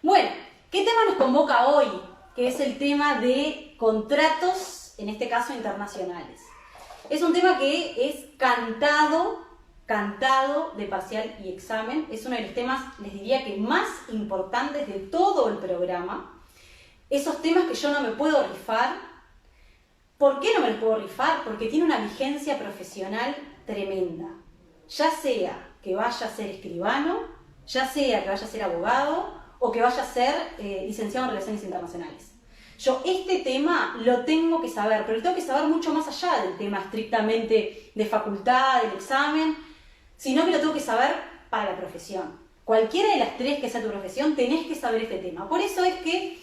Bueno, ¿qué tema nos convoca hoy? Que es el tema de contratos, en este caso internacionales. Es un tema que es cantado de parcial y examen. Es uno de los temas, les diría que más importantes de todo el programa. Esos temas que yo no me puedo rifar. ¿Por qué no me los puedo rifar? Porque tiene una vigencia profesional tremenda. Ya sea que vaya a ser escribano, ya sea que vaya a ser abogado o que vaya a ser licenciado en Relaciones Internacionales. Yo este tema lo tengo que saber, pero lo tengo que saber mucho más allá del tema estrictamente de facultad, del examen, sino que lo tengo que saber para la profesión. Cualquiera de las tres que sea tu profesión, tenés que saber este tema. Por eso es que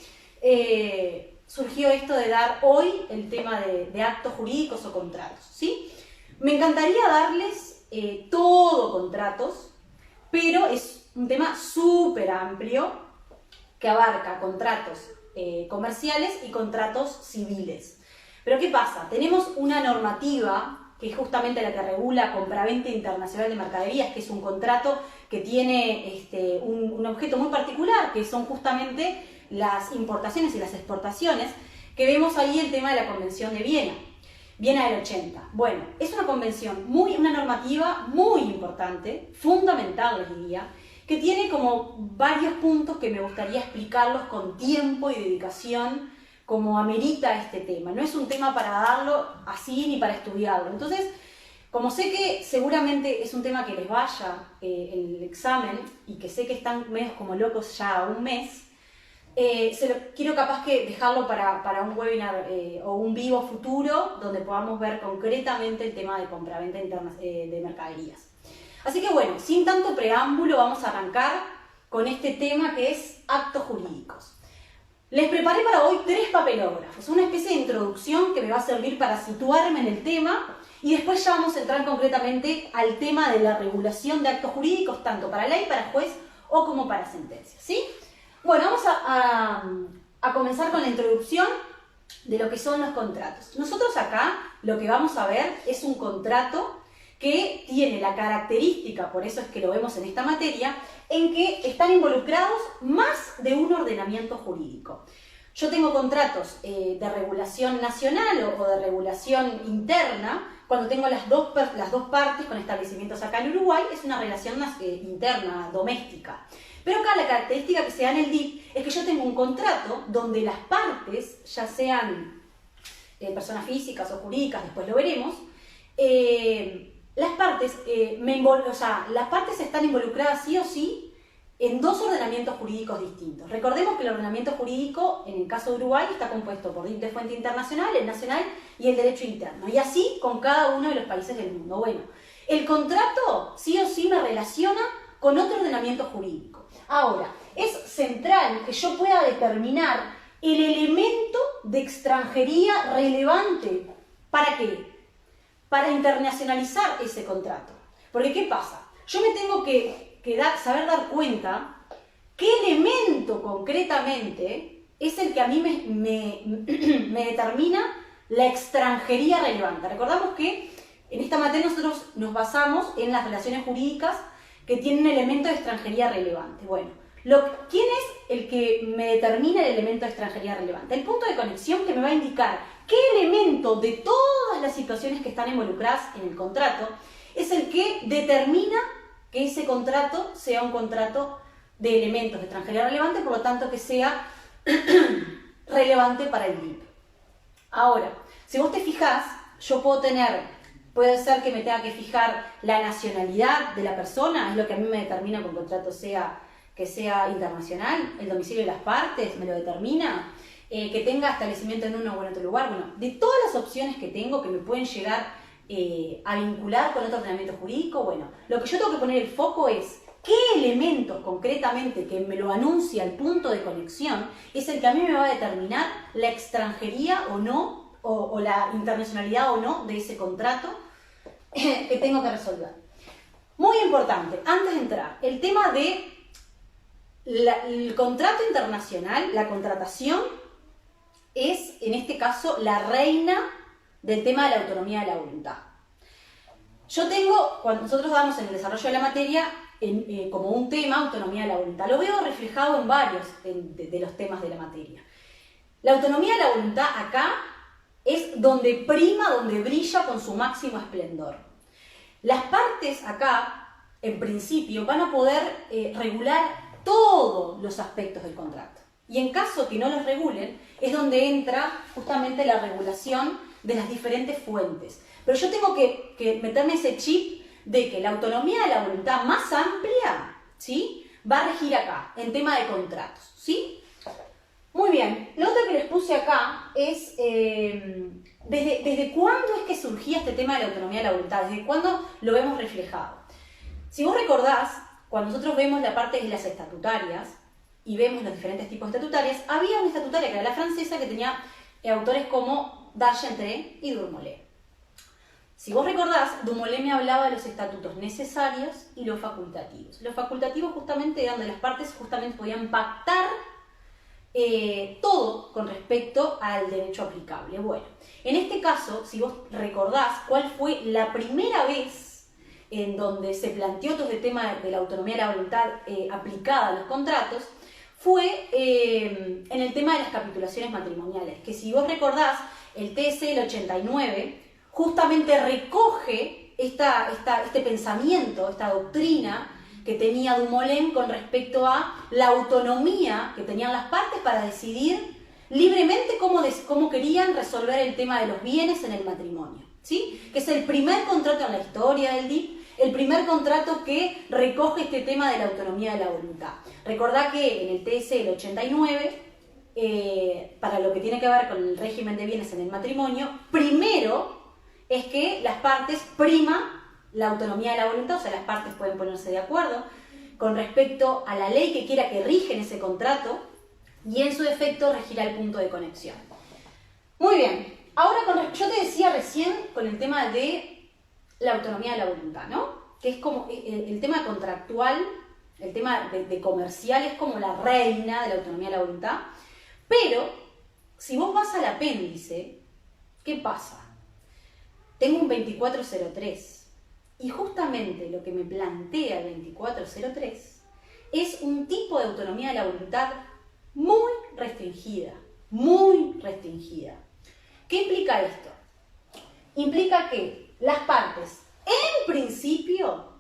surgió esto de dar hoy el tema de actos jurídicos o contratos, ¿sí? Me encantaría darles todo contratos, pero es un tema súper amplio que abarca contratos comerciales y contratos civiles. Pero ¿qué pasa? Tenemos una normativa que es justamente la que regula compraventa internacional de mercaderías, que es un contrato que tiene un objeto muy particular, que son justamente las importaciones y las exportaciones, que vemos ahí el tema de la Convención de Viena. Viena del 80. Bueno, es una convención, una normativa muy importante, fundamental les diría, que tiene como varios puntos que me gustaría explicarlos con tiempo y dedicación, como amerita este tema. No es un tema para darlo así ni para estudiarlo. Entonces, como sé que seguramente es un tema que les vaya el examen y que sé que están medios como locos ya a un mes, quiero capaz que dejarlo para un webinar o un vivo futuro donde podamos ver concretamente el tema de compraventa de mercaderías. Así que bueno, sin tanto preámbulo vamos a arrancar con este tema que es actos jurídicos. Les preparé para hoy 3 papelógrafos, una especie de introducción que me va a servir para situarme en el tema y después ya vamos a entrar concretamente al tema de la regulación de actos jurídicos, tanto para ley, para juez o como para sentencia, ¿sí? Bueno, vamos a comenzar con la introducción de lo que son los contratos. Nosotros acá lo que vamos a ver es un contrato que tiene la característica, por eso es que lo vemos en esta materia, en que están involucrados más de un ordenamiento jurídico. Yo tengo contratos de regulación nacional o de regulación interna, cuando tengo las dos partes con establecimientos acá en Uruguay, es una relación interna, doméstica. Pero acá la característica que se da en el DIP es que yo tengo un contrato donde las partes, ya sean personas físicas o jurídicas, después lo veremos, las partes están involucradas sí o sí en 2 ordenamientos jurídicos distintos. Recordemos que el ordenamiento jurídico, en el caso de Uruguay, está compuesto por DIP de fuente internacional, el nacional y el derecho interno. Y así con cada uno de los países del mundo. Bueno, el contrato sí o sí me relaciona con otro ordenamiento jurídico. Ahora, es central que yo pueda determinar el elemento de extranjería relevante. ¿Para qué? Para internacionalizar ese contrato. Porque ¿qué pasa? Yo me tengo que saber dar cuenta qué elemento concretamente es el que a mí me determina la extranjería relevante. Recordamos que en esta materia nosotros nos basamos en las relaciones jurídicas que tienen un elemento de extranjería relevante. Bueno, ¿quién es el que me determina el elemento de extranjería relevante? El punto de conexión que me va a indicar qué elemento de todas las situaciones que están involucradas en el contrato es el que determina que ese contrato sea un contrato de elementos de extranjería relevante, por lo tanto que sea relevante para el DIP. Ahora, si vos te fijás, yo puede ser que me tenga que fijar la nacionalidad de la persona, es lo que a mí me determina que un contrato que sea internacional, el domicilio de las partes me lo determina, que tenga establecimiento en uno o en otro lugar. Bueno, de todas las opciones que tengo que me pueden llegar a vincular con otro ordenamiento jurídico, bueno, lo que yo tengo que poner el foco es qué elementos concretamente que me lo anuncia el punto de conexión es el que a mí me va a determinar la extranjería o no, o la internacionalidad o no de ese contrato que tengo que resolver. Muy importante, antes de entrar, el tema de el contrato internacional, la contratación, es en este caso la reina del tema de la autonomía de la voluntad. yo tengo, cuando nosotros damos en el desarrollo de la materia, como un tema, autonomía de la voluntad. Lo veo reflejado en varios de los temas de la materia. La autonomía de la voluntad acá es donde prima, donde brilla con su máximo esplendor. Las partes acá, en principio, van a poder regular todos los aspectos del contrato. Y en caso que no los regulen, es donde entra justamente la regulación de las diferentes fuentes. Pero yo tengo que meterme ese chip de que la autonomía de la voluntad más amplia, ¿sí?, va a regir acá, en tema de contratos, ¿sí? Muy bien, lo otro que les puse acá es desde cuándo es que surgía este tema de la autonomía de la voluntad, desde cuándo lo vemos reflejado. Si vos recordás, cuando nosotros vemos la parte de las estatutarias y vemos los diferentes tipos de estatutarias, había una estatutaria que era la francesa que tenía autores como d'Argentré y Dumoulin. Si vos recordás, Dumoulin me hablaba de los estatutos necesarios y los facultativos. Los facultativos justamente eran donde las partes justamente podían pactar todo con respecto al derecho aplicable. Bueno, en este caso, si vos recordás cuál fue la primera vez en donde se planteó todo el tema de la autonomía de la voluntad aplicada a los contratos, fue en el tema de las capitulaciones matrimoniales, que si vos recordás, el TSE del 89 justamente recoge este pensamiento, esta doctrina que tenía Dumoulin con respecto a la autonomía que tenían las partes para decidir libremente cómo querían resolver el tema de los bienes en el matrimonio, ¿sí? Que es el primer contrato en la historia del DIP, el primer contrato que recoge este tema de la autonomía de la voluntad. Recordá que en el TSE del 89, para lo que tiene que ver con el régimen de bienes en el matrimonio, primero es que las partes prima la autonomía de la voluntad, o sea, las partes pueden ponerse de acuerdo con respecto a la ley que quiera que rige en ese contrato y en su defecto regirá el punto de conexión. Muy bien, ahora yo te decía recién con el tema de la autonomía de la voluntad, ¿no? Que es como el tema contractual, el tema de comercial es como la reina de la autonomía de la voluntad, pero si vos vas al apéndice, ¿qué pasa? Tengo un 2403. Y justamente lo que me plantea el 2403 es un tipo de autonomía de la voluntad muy restringida, muy restringida. ¿Qué implica esto? Implica que las partes, en principio,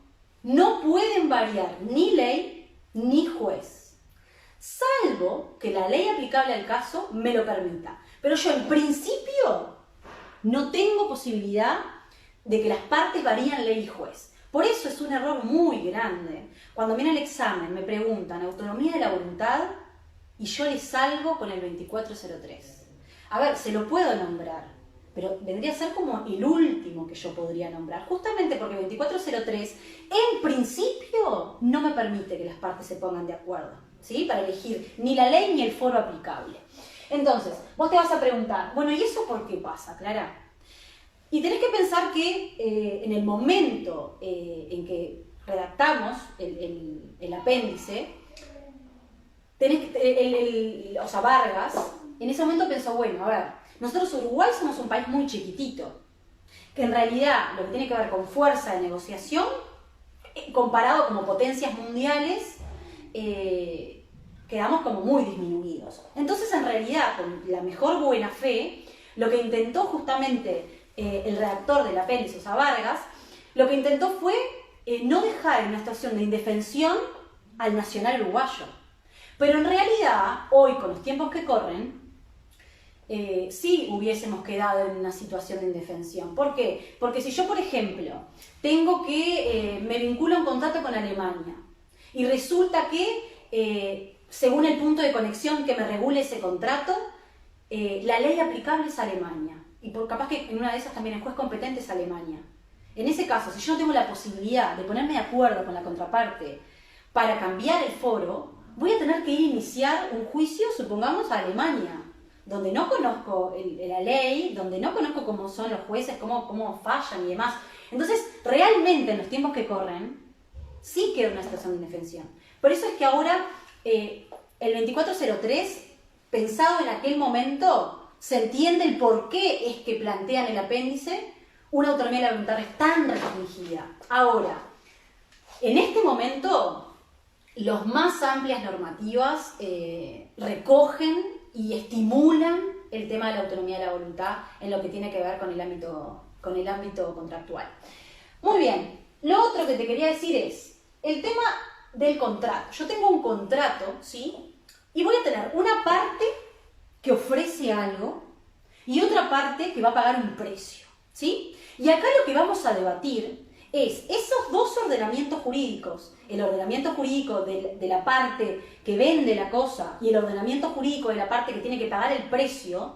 no pueden variar ni ley ni juez, salvo que la ley aplicable al caso me lo permita. Pero yo, en principio, no tengo posibilidad de que las partes varían ley y juez. Por eso es un error muy grande. Cuando viene el examen me preguntan autonomía de la voluntad y yo les salgo con el 2403. A ver, se lo puedo nombrar, pero vendría a ser como el último que yo podría nombrar, justamente porque el 2403 en principio no me permite que las partes se pongan de acuerdo, ¿sí?, para elegir ni la ley ni el foro aplicable. Entonces, vos te vas a preguntar, bueno, ¿y eso por qué pasa, Clara? Y tenés que pensar que en el momento en que redactamos el apéndice, o sea, Vargas, en ese momento pensó, bueno, a ver, nosotros Uruguay somos un país muy chiquitito, que en realidad lo que tiene que ver con fuerza de negociación, comparado como potencias mundiales, quedamos como muy disminuidos. Entonces, en realidad, con la mejor buena fe, lo que intentó justamente el redactor del apéndice, o sea, Vargas, lo que intentó fue no dejar en una situación de indefensión al nacional uruguayo. Pero en realidad, hoy, con los tiempos que corren, sí hubiésemos quedado en una situación de indefensión. ¿Por qué? Porque si yo, por ejemplo, tengo que me vinculo a un contrato con Alemania y resulta que, según el punto de conexión que me regule ese contrato, la ley aplicable es Alemania. Y capaz que en una de esas también el juez competente es Alemania. En ese caso, si yo no tengo la posibilidad de ponerme de acuerdo con la contraparte para cambiar el foro, voy a tener que ir a iniciar un juicio, supongamos, a Alemania, donde no conozco la ley, donde no conozco cómo son los jueces, cómo fallan y demás. Entonces, realmente en los tiempos que corren, sí queda una situación de indefensión. Por eso es que ahora el 2403, pensado en aquel momento, se entiende el por qué es que plantean el apéndice una autonomía de la voluntad tan restringida. Ahora, en este momento, las más amplias normativas recogen y estimulan el tema de la autonomía de la voluntad en lo que tiene que ver con el ámbito contractual. Muy bien, lo otro que te quería decir es el tema del contrato. Yo tengo un contrato, ¿sí? Y voy a tener una parte que ofrece algo y otra parte que va a pagar un precio, ¿sí? Y acá lo que vamos a debatir es esos dos ordenamientos jurídicos, el ordenamiento jurídico de la parte que vende la cosa y el ordenamiento jurídico de la parte que tiene que pagar el precio,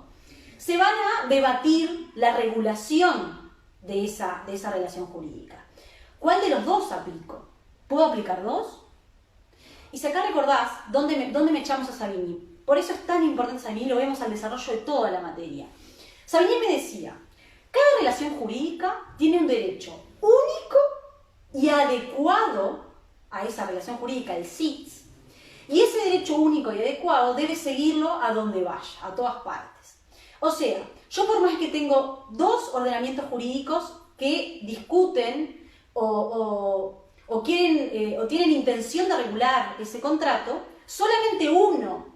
se van a debatir la regulación de esa relación jurídica. ¿Cuál de los dos aplico? ¿Puedo aplicar dos? Y si acá recordás dónde me echamos a Savigny, por eso es tan importante Savigny, lo vemos al desarrollo de toda la materia. Savigny me decía, cada relación jurídica tiene un derecho único y adecuado a esa relación jurídica, el SITS, y ese derecho único y adecuado debe seguirlo a donde vaya, a todas partes. O sea, yo por más que tengo dos ordenamientos jurídicos que discuten o tienen intención de regular ese contrato, solamente uno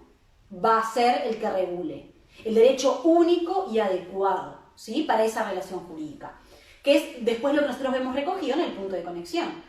va a ser el que regule, el derecho único y adecuado, ¿sí? Para esa relación jurídica, que es después lo que nosotros vemos recogido en el punto de conexión.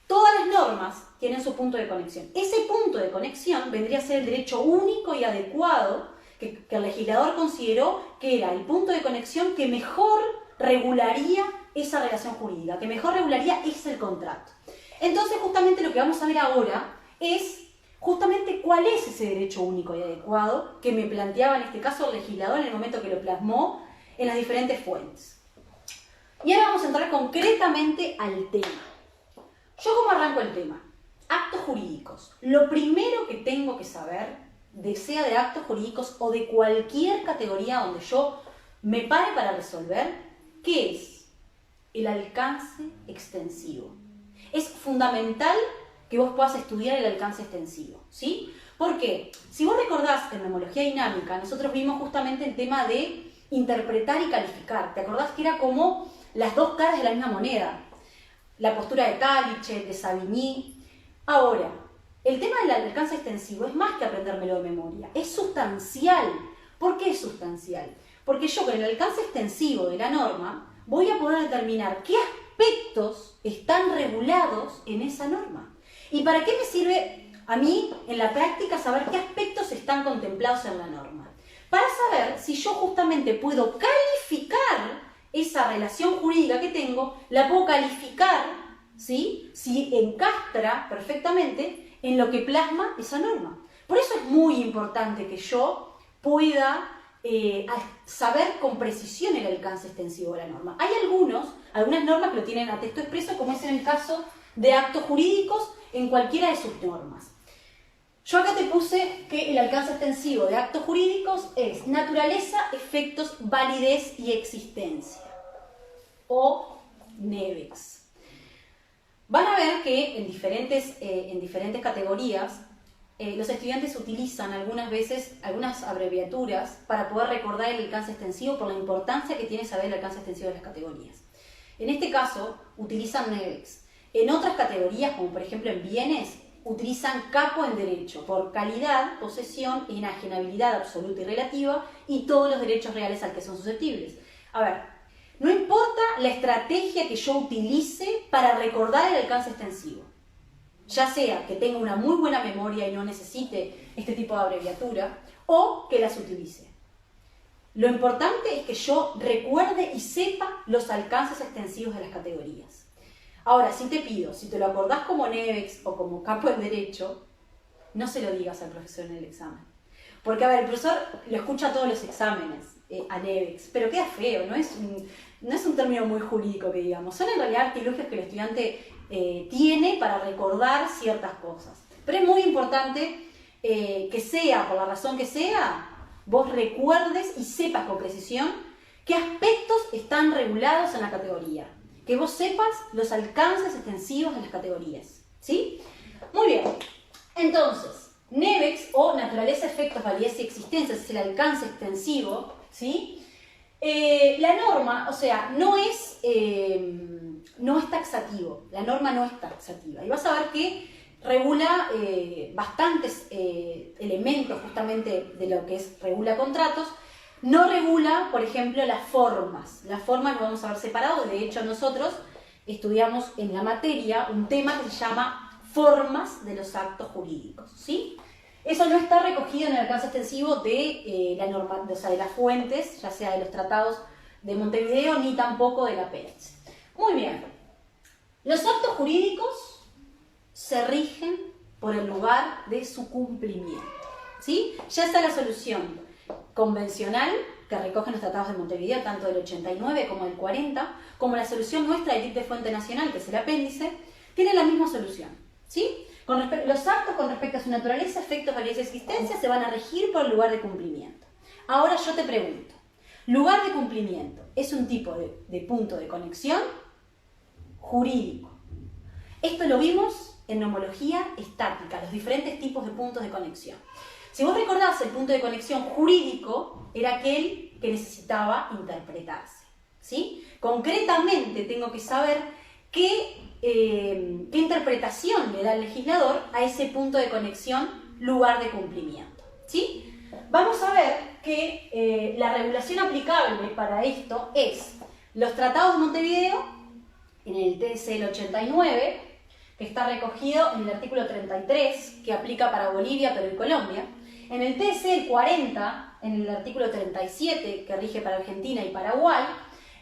Todas las normas tienen su punto de conexión. Ese punto de conexión vendría a ser el derecho único y adecuado que el legislador consideró que era el punto de conexión que mejor regularía esa relación jurídica, que mejor regularía el contrato. Entonces, justamente lo que vamos a ver ahora es justamente cuál es ese derecho único y adecuado que me planteaba en este caso el legislador en el momento que lo plasmó en las diferentes fuentes. Y ahora vamos a entrar concretamente al tema. ¿Yo cómo arranco el tema? Actos jurídicos. Lo primero que tengo que saber, sea de actos jurídicos o de cualquier categoría donde yo me pare para resolver, ¿qué es? El alcance extensivo. Es fundamental que vos puedas estudiar el alcance extensivo, ¿sí? Porque, si vos recordás en memología dinámica, nosotros vimos justamente el tema de interpretar y calificar. ¿Te acordás que era como las dos caras de la misma moneda? La postura de Talichet, de Savigny. Ahora, el tema del alcance extensivo es más que aprendérmelo de memoria, es sustancial. ¿Por qué es sustancial? Porque yo con el alcance extensivo de la norma voy a poder determinar qué aspectos están regulados en esa norma. ¿Y para qué me sirve a mí en la práctica saber qué aspectos están contemplados en la norma? Para saber si yo justamente puedo calificar esa relación jurídica que tengo, la puedo calificar, ¿sí? Si encastra perfectamente en lo que plasma esa norma. Por eso es muy importante que yo pueda saber con precisión el alcance extensivo de la norma. Hay algunas normas que lo tienen a texto expreso, como es en el caso de actos jurídicos en cualquiera de sus normas. Yo acá te puse que el alcance extensivo de actos jurídicos es naturaleza, efectos, validez y existencia, o NEVEX. Van a ver que en diferentes categorías los estudiantes utilizan algunas veces algunas abreviaturas para poder recordar el alcance extensivo por la importancia que tiene saber el alcance extensivo de las categorías. En este caso, utilizan NEVEX. En otras categorías, como por ejemplo en bienes, utilizan capo en derecho, por calidad, posesión, enajenabilidad absoluta y relativa, y todos los derechos reales al que son susceptibles. A ver, no importa la estrategia que yo utilice para recordar el alcance extensivo, ya sea que tenga una muy buena memoria y no necesite este tipo de abreviatura, o que las utilice. Lo importante es que yo recuerde y sepa los alcances extensivos de las categorías. Ahora, si te pido, si te lo acordás como NEVEX o como capo en derecho, no se lo digas al profesor en el examen. Porque, a ver, el profesor lo escucha a todos los exámenes, a NEVEX, pero queda feo, no es un término muy jurídico que digamos. Son en realidad artilugios que el estudiante tiene para recordar ciertas cosas. Pero es muy importante que sea, por la razón que sea, vos recuerdes y sepas con precisión qué aspectos están regulados en la categoría. Que vos sepas los alcances extensivos de las categorías, ¿sí? Muy bien. Entonces, NEVEX o naturaleza, efectos, validez y existencia, es el alcance extensivo, ¿sí? La norma, o sea, no es taxativo, la norma no es taxativa. Y vas a ver que regula bastantes elementos justamente de lo que regula contratos. No regula, por ejemplo, las formas. Las formas lo vamos a ver separado. De hecho, nosotros estudiamos en la materia un tema que se llama formas de los actos jurídicos, ¿sí? Eso no está recogido en el alcance extensivo de la norma, o sea, de las fuentes, ya sea de los tratados de Montevideo, ni tampoco de la apéndice. Muy bien. Los actos jurídicos se rigen por el lugar de su cumplimiento, ¿sí? Ya está la solución convencional que recogen los tratados de Montevideo, tanto del 89 como del 40, como la solución nuestra del TIC de Fuente Nacional, que es el apéndice, tiene la misma solución, ¿sí? Los actos con respecto a su naturaleza, efectos, validez y existencia se van a regir por el lugar de cumplimiento. Ahora yo te pregunto, lugar de cumplimiento es un tipo de punto de conexión jurídico. Esto lo vimos en nomología estática, los diferentes tipos de puntos de conexión. Si vos recordás, el punto de conexión jurídico era aquel que necesitaba interpretarse, ¿sí? Concretamente tengo que saber qué interpretación le da el legislador a ese punto de conexión, lugar de cumplimiento, ¿sí? Vamos a ver que la regulación aplicable para esto es los tratados de Montevideo, en el TC del 89, que está recogido en el artículo 33, que aplica para Bolivia, Perú y Colombia, en el TC del 40, en el artículo 37, que rige para Argentina y Paraguay,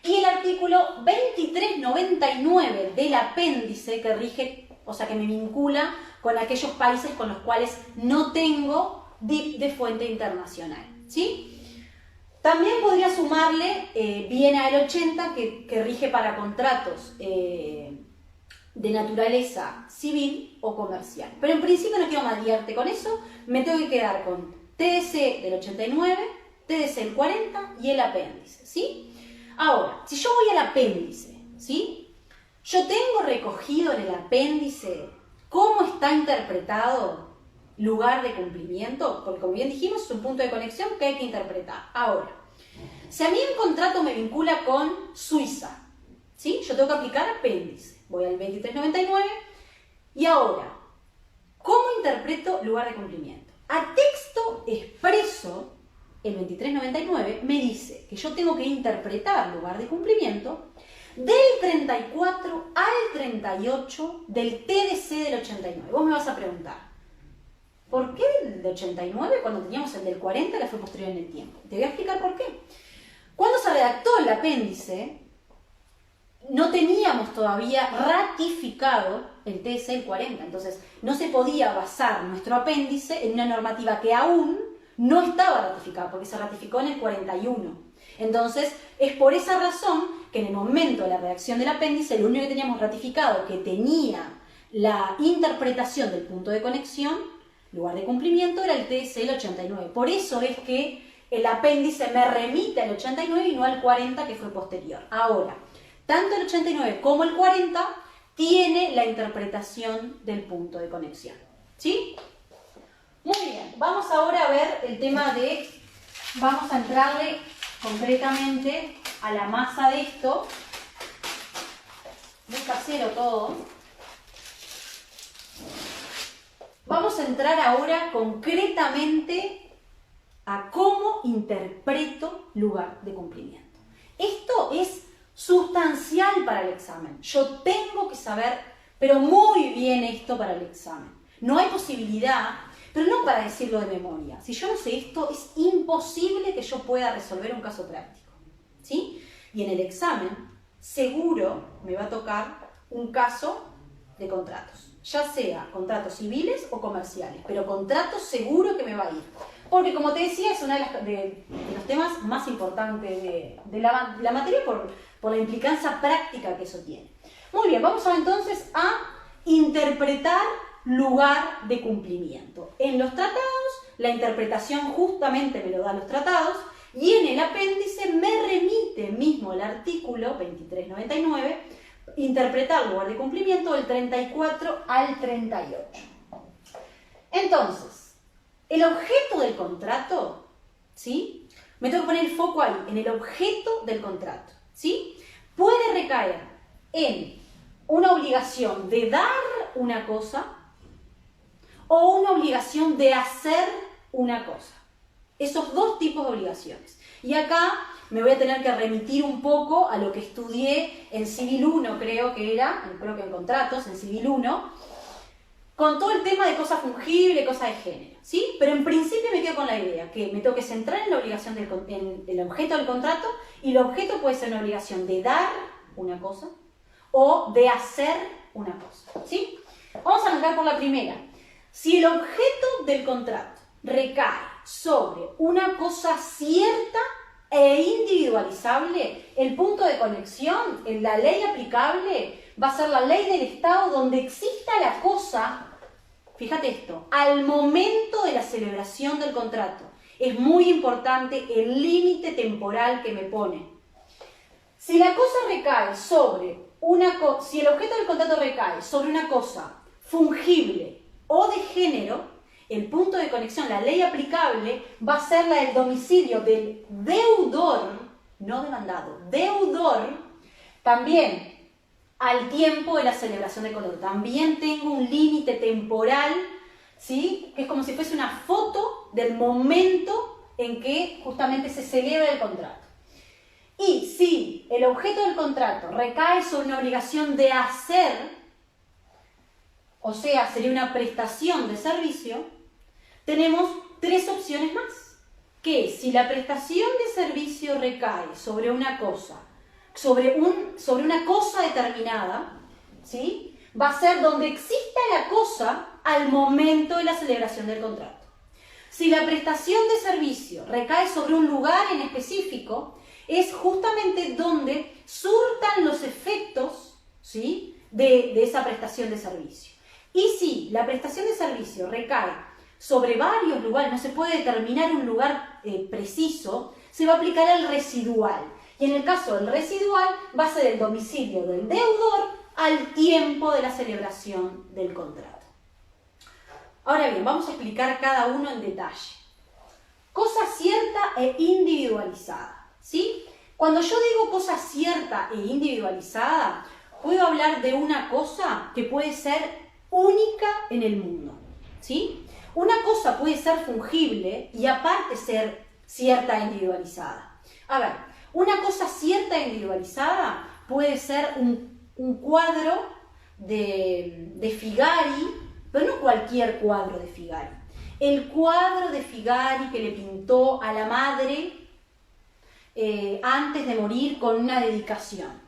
y el artículo 2399 del apéndice, que rige, o sea, que me vincula con aquellos países con los cuales no tengo DIP de fuente internacional, ¿sí? También podría sumarle viene al 80, que rige para contratos de naturaleza civil o comercial. Pero en principio no quiero marearte con eso, me tengo que quedar con TDC del 89, TDC del 40 y el apéndice, ¿sí? Ahora, si yo voy al apéndice, ¿sí? Yo tengo recogido en el apéndice cómo está interpretado lugar de cumplimiento, porque como bien dijimos es un punto de conexión que hay que interpretar. Ahora, si a mí un contrato me vincula con Suiza, ¿sí? Yo tengo que aplicar apéndice. Voy al 2399 y ahora, ¿cómo interpreto lugar de cumplimiento? A texto expreso, el 2399 me dice que yo tengo que interpretar lugar de cumplimiento del 34 al 38 del TDC del 89. Vos me vas a preguntar, ¿por qué el del 89 cuando teníamos el del 40 la fue posterior en el tiempo? Te voy a explicar por qué. Cuando se redactó el apéndice, no teníamos todavía ratificado el TDC del 40, entonces no se podía basar nuestro apéndice en una normativa que aún no estaba ratificada, porque se ratificó en el 41. Entonces, es por esa razón que en el momento de la redacción del apéndice, lo único que teníamos ratificado que tenía la interpretación del punto de conexión, lugar de cumplimiento, era el TDC del 89. Por eso es que el apéndice me remite al 89 y no al 40, que fue posterior. Ahora, tanto el 89 como el 40 tiene la interpretación del punto de conexión, ¿sí? Muy bien, vamos ahora a ver el tema de, vamos a entrarle concretamente a la masa de esto, muy casero todo. Vamos a entrar ahora concretamente a cómo interpreto lugar de cumplimiento. Esto es sustancial para el examen. Yo tengo que saber, pero muy bien esto para el examen. No hay posibilidad, pero no para decirlo de memoria. Si yo no sé esto, es imposible que yo pueda resolver un caso práctico, ¿sí? Y en el examen, seguro me va a tocar un caso de contratos, ya sea contratos civiles o comerciales, pero contratos seguro que me va a ir. Porque, como te decía, es uno de los temas más importantes de la materia por la implicancia práctica que eso tiene. Muy bien, vamos ahora entonces a interpretar lugar de cumplimiento. En los tratados, la interpretación justamente me lo dan los tratados, y en el apéndice me remite mismo el artículo 2399, interpretar lugar de cumplimiento del 34 al 38. Entonces, el objeto del contrato, ¿sí?, Me tengo que poner el foco ahí, en el objeto del contrato, ¿sí? Puede recaer en una obligación de dar una cosa o una obligación de hacer una cosa. Esos dos tipos de obligaciones. Y acá me voy a tener que remitir un poco a lo que estudié en Civil 1, creo que en contratos, en Civil 1, con todo el tema de cosas fungibles, cosas de género, ¿sí? Pero en principio me quedo con la idea que me tengo que centrar en la obligación en el objeto del contrato, y el objeto puede ser una obligación de dar una cosa o de hacer una cosa, ¿sí? Vamos a arrancar por la primera. Si el objeto del contrato recae sobre una cosa cierta e individualizable, el punto de conexión en la ley aplicable va a ser la ley del Estado donde exista la cosa, fíjate esto, al momento de la celebración del contrato. Es muy importante el límite temporal que me pone. Si la cosa recae sobre si el objeto del contrato recae sobre una cosa fungible o de género, el punto de conexión, la ley aplicable, va a ser la del domicilio del deudor, no demandado, deudor, también al tiempo de la celebración del contrato. También tengo un límite temporal, ¿sí? Que es como si fuese una foto del momento en que justamente se celebra el contrato. Y si el objeto del contrato recae sobre una obligación de hacer, o sea, sería una prestación de servicio, tenemos tres opciones más. Que si la prestación de servicio recae sobre una cosa, sobre una cosa determinada, ¿sí? Va a ser donde exista la cosa al momento de la celebración del contrato. Si la prestación de servicio recae sobre un lugar en específico, es justamente donde surtan los efectos, ¿sí? de esa prestación de servicio. Y si la prestación de servicio recae sobre varios lugares, no se puede determinar un lugar preciso, se va a aplicar el residual. Y en el caso del residual va a ser el domicilio del deudor al tiempo de la celebración del contrato. Ahora bien, vamos a explicar cada uno en detalle. Cosa cierta e individualizada, ¿sí? Cuando yo digo cosa cierta e individualizada, puedo hablar de una cosa que puede ser única en el mundo, ¿sí? Una cosa puede ser fungible y aparte ser cierta e individualizada. A ver, una cosa cierta e individualizada puede ser un cuadro de Figari, pero no cualquier cuadro de Figari. El cuadro de Figari que le pintó a la madre antes de morir con una dedicación.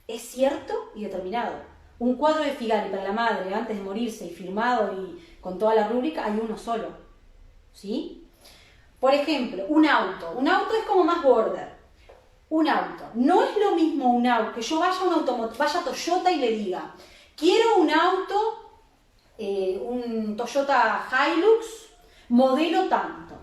Es cierto y determinado. Un cuadro de Figari para la madre antes de morirse y firmado y con toda la rúbrica, hay uno solo, ¿sí? Por ejemplo, un auto. Un auto es como más border. Un auto. No es lo mismo un auto, que yo vaya a Toyota y le diga, quiero un auto, un Toyota Hilux, modelo tanto.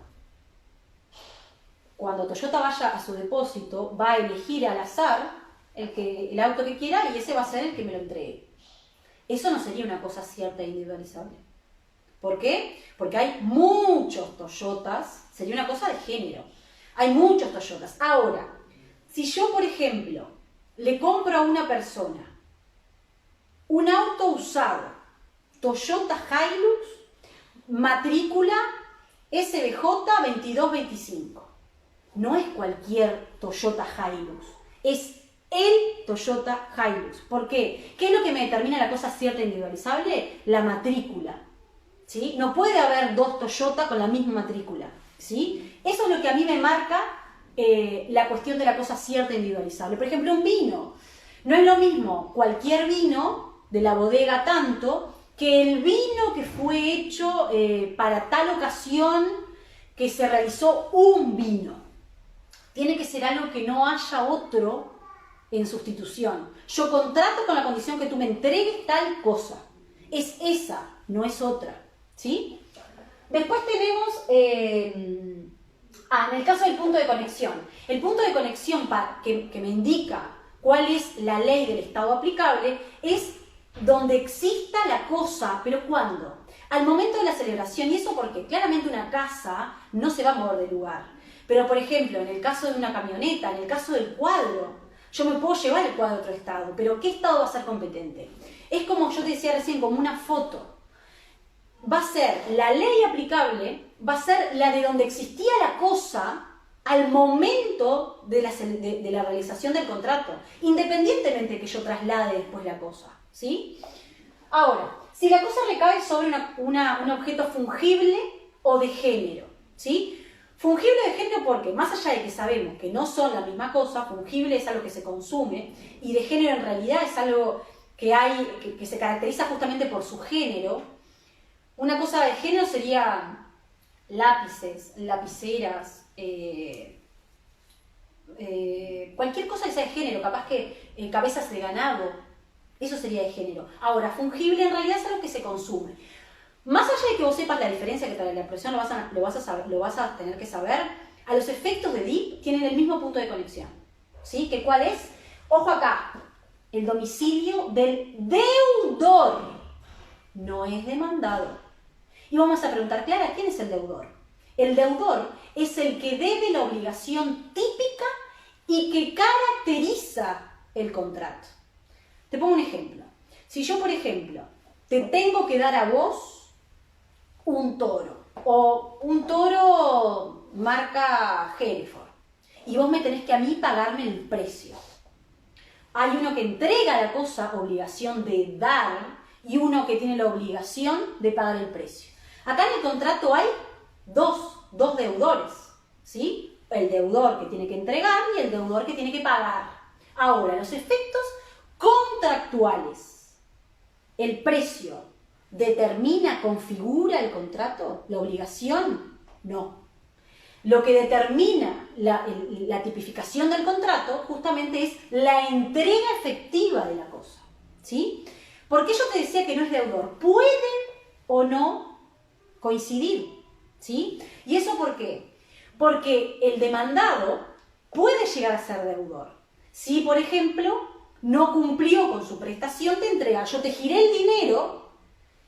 Cuando Toyota vaya a su depósito, va a elegir al azar el auto que quiera y ese va a ser el que me lo entregue. Eso no sería una cosa cierta e individualizable. ¿Por qué? Porque hay muchos Toyotas, sería una cosa de género. Hay muchos Toyotas. Ahora, si yo, por ejemplo, le compro a una persona un auto usado, Toyota Hilux, matrícula SBJ 2225. No es cualquier Toyota Hilux, es el Toyota Hilux. ¿Por qué? ¿Qué es lo que me determina la cosa cierta e individualizable? La matrícula, ¿sí? No puede haber dos Toyota con la misma matrícula, ¿sí? Eso es lo que a mí me marca la cuestión de la cosa cierta e individualizable. Por ejemplo, un vino. No es lo mismo cualquier vino de la bodega tanto que el vino que fue hecho para tal ocasión, que se realizó un vino. Tiene que ser algo que no haya otro en sustitución. Yo contrato con la condición que tú me entregues tal cosa. Es esa, no es otra, ¿sí? Después tenemos, en el caso del punto de conexión. El punto de conexión que me indica cuál es la ley del Estado aplicable es donde exista la cosa, pero ¿cuándo? Al momento de la celebración. ¿Y eso porque claramente una casa no se va a mover de lugar. Pero, por ejemplo, en el caso de una camioneta, en el caso del cuadro, yo me puedo llevar el cuadro a otro estado, pero ¿qué estado va a ser competente? Es como yo te decía recién, como una foto. Va a ser la ley aplicable, va a ser la de donde existía la cosa al momento de la realización del contrato, independientemente de que yo traslade después la cosa, ¿sí? Ahora, si la cosa recae sobre un objeto fungible o de género, ¿sí? Fungible de género porque, más allá de que sabemos que no son la misma cosa, fungible es algo que se consume y de género en realidad es algo que se caracteriza justamente por su género. Una cosa de género sería lápices, lapiceras, cualquier cosa que sea de género, capaz que cabezas de ganado, eso sería de género. Ahora, fungible en realidad es algo que se consume. Más allá de que vos sepas la diferencia que trae la expresión, lo vas a tener que saber, a los efectos de DIP tienen el mismo punto de conexión, ¿sí? ¿Que cuál es? Ojo acá, el domicilio del deudor no es demandado. Y vamos a preguntar, Clara, ¿quién es el deudor? El deudor es el que debe la obligación típica y que caracteriza el contrato. Te pongo un ejemplo. Si yo, por ejemplo, te tengo que dar a vos un toro, o un toro marca Hereford, y vos me tenés que a mí pagarme el precio. Hay uno que entrega la cosa, obligación de dar, y uno que tiene la obligación de pagar el precio. Acá en el contrato hay dos deudores, ¿sí? El deudor que tiene que entregar y el deudor que tiene que pagar. Ahora, los efectos contractuales. ¿El precio determina, configura el contrato? ¿La obligación? No. Lo que determina la tipificación del contrato justamente es la entrega efectiva de la cosa, ¿sí? ¿Por qué yo te decía que no es deudor? Pueden o no coincidir, ¿sí? ¿Y eso por qué? Porque el demandado puede llegar a ser deudor. Si, por ejemplo, no cumplió con su prestación de entrega, yo te giré el dinero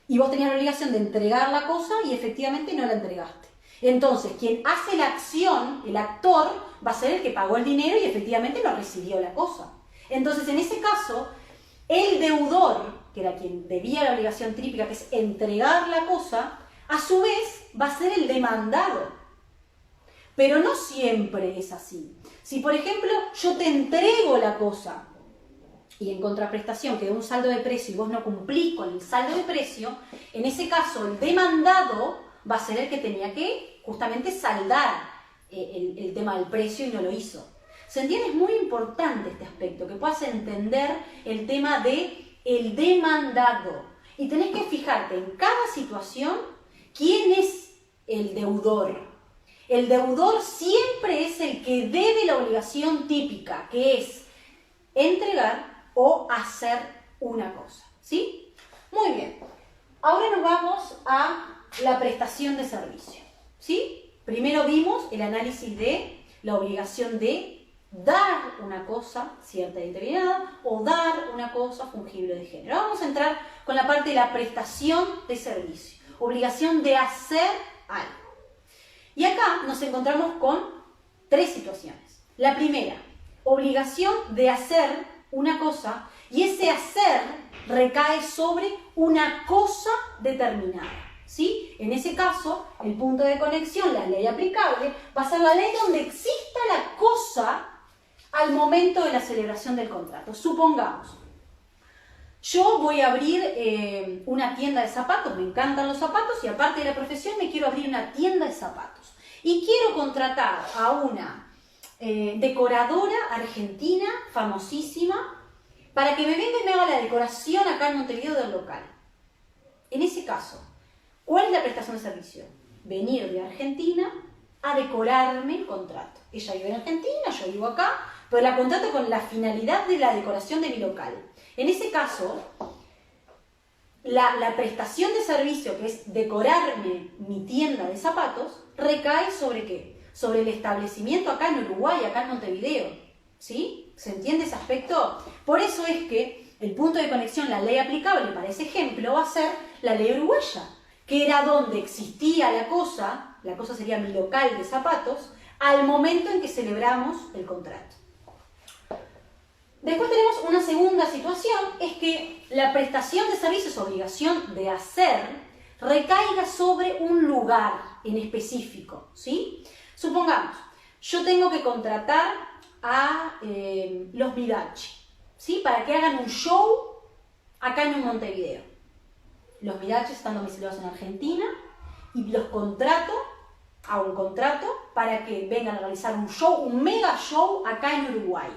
y vos tenías la obligación de entregar la cosa y efectivamente no la entregaste. Entonces, quien hace la acción, el actor, va a ser el que pagó el dinero y efectivamente no recibió la cosa. Entonces, en ese caso, el deudor, que era quien debía la obligación típica, que es entregar la cosa, a su vez va a ser el demandado. Pero no siempre es así. Si, por ejemplo, yo te entrego la cosa y en contraprestación quedó un saldo de precio y vos no cumplís con el saldo de precio, en ese caso el demandado va a ser el que tenía que justamente saldar el tema del precio y no lo hizo. ¿Se entiende? Es muy importante este aspecto, que puedas entender el tema de el demandado. Y tenés que fijarte en cada situación quién es el deudor. El deudor siempre es el que debe la obligación típica, que es entregar o hacer una cosa, ¿sí? Muy bien. Ahora nos vamos a la prestación de servicio, ¿sí? Primero vimos el análisis de la obligación de dar una cosa cierta y determinada o dar una cosa fungible de género. Ahora vamos a entrar con la parte de la prestación de servicio, obligación de hacer algo. Y acá nos encontramos con tres situaciones. La primera, obligación de hacer una cosa y ese hacer recae sobre una cosa determinada, ¿sí? En ese caso, el punto de conexión, la ley aplicable, va a ser la ley donde exista la cosa al momento de la celebración del contrato. Supongamos, yo voy a abrir una tienda de zapatos, me encantan los zapatos y aparte de la profesión me quiero abrir una tienda de zapatos. Y quiero contratar a una decoradora argentina, famosísima, para que me venga y me haga la decoración acá en Montevideo del local. En ese caso, ¿cuál es la prestación de servicio? Venir de Argentina a decorarme el contrato. Ella vive en Argentina, yo vivo acá, pero la contrato con la finalidad de la decoración de mi local. En ese caso, la prestación de servicio, que es decorarme mi tienda de zapatos, recae sobre ¿qué? Sobre el establecimiento acá en Uruguay, acá en Montevideo, ¿sí? ¿Se entiende ese aspecto? Por eso es que el punto de conexión, la ley aplicable para ese ejemplo, va a ser la ley uruguaya, que era donde existía la cosa sería mi local de zapatos, al momento en que celebramos el contrato. Después tenemos una segunda situación, es que la prestación de servicios, obligación de hacer, recaiga sobre un lugar en específico, ¿sí? Supongamos, yo tengo que contratar a los Midachi, ¿sí? Para que hagan un show acá en Montevideo. Los Midachi están domiciliados en Argentina y los contrato, hago un contrato para que vengan a realizar un show, un mega show acá en Uruguay.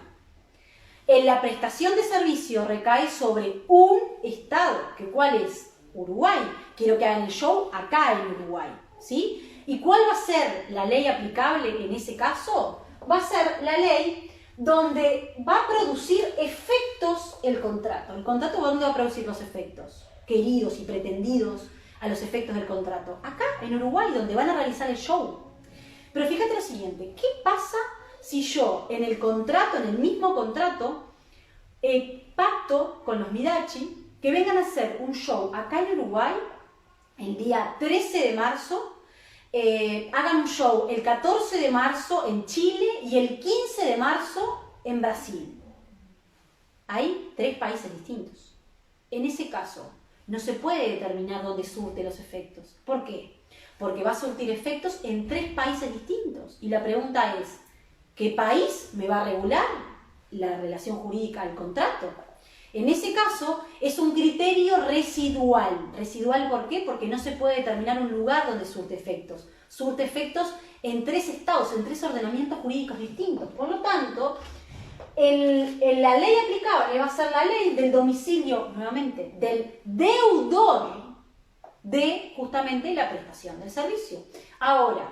La prestación de servicio recae sobre un estado, que ¿cuál es? Uruguay. Quiero que hagan el show acá en Uruguay, ¿sí? ¿Y cuál va a ser la ley aplicable en ese caso? Va a ser la ley donde va a producir efectos el contrato. ¿El contrato dónde va a producir los efectos? Queridos y pretendidos a los efectos del contrato. Acá, en Uruguay, donde van a realizar el show. Pero fíjate lo siguiente, ¿qué pasa si yo en el contrato, en el mismo contrato, pacto con los Midachi que vengan a hacer un show acá en Uruguay el día 13 de marzo, hagan un show el 14 de marzo en Chile y el 15 de marzo en Brasil? Hay 3 países distintos. En ese caso, no se puede determinar dónde surte los efectos. ¿Por qué? Porque va a surtir efectos en 3 países distintos. Y la pregunta es, ¿qué país me va a regular la relación jurídica del contrato? En ese caso, es un criterio residual. ¿Residual por qué? Porque no se puede determinar un lugar donde surte efectos. Surte efectos en 3 estados, en 3 ordenamientos jurídicos distintos. Por lo tanto, la ley aplicable va a ser la ley del domicilio, nuevamente, del deudor de justamente la prestación del servicio. Ahora,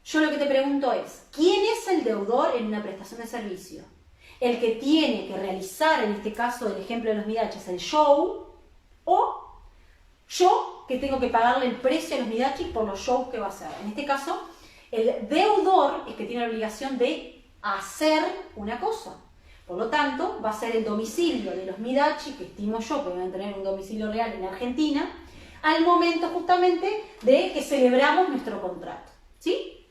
yo lo que te pregunto es, ¿quién es el deudor en una prestación de servicio? El que tiene que realizar, en este caso del ejemplo de los Midachis, el show, o yo que tengo que pagarle el precio a los Midachis por los shows que va a hacer. En este caso, el deudor es que tiene la obligación de hacer una cosa. Por lo tanto, va a ser el domicilio de los Midachi, que estimo yo que van a tener un domicilio real en Argentina, al momento justamente de que celebramos nuestro contrato. ¿Sí?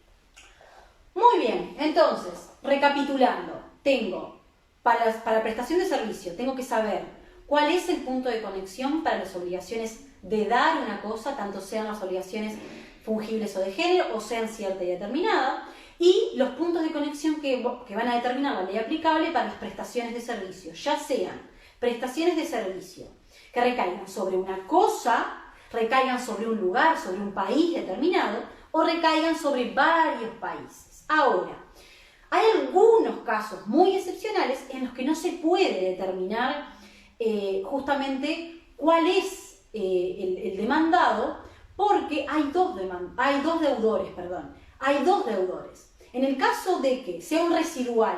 Muy bien, entonces, recapitulando, tengo, para prestación de servicio, tengo que saber cuál es el punto de conexión para las obligaciones de dar una cosa, tanto sean las obligaciones fungibles o de género, o sean cierta y determinada, y los puntos de conexión que van a determinar la ley aplicable para las prestaciones de servicio, ya sean prestaciones de servicio que recaigan sobre una cosa, recaigan sobre un lugar, sobre un país determinado, o recaigan sobre varios países. Ahora, hay algunos casos muy excepcionales en los que no se puede determinar justamente cuál es el demandado, porque hay dos deudores. En el caso de que sea un residual,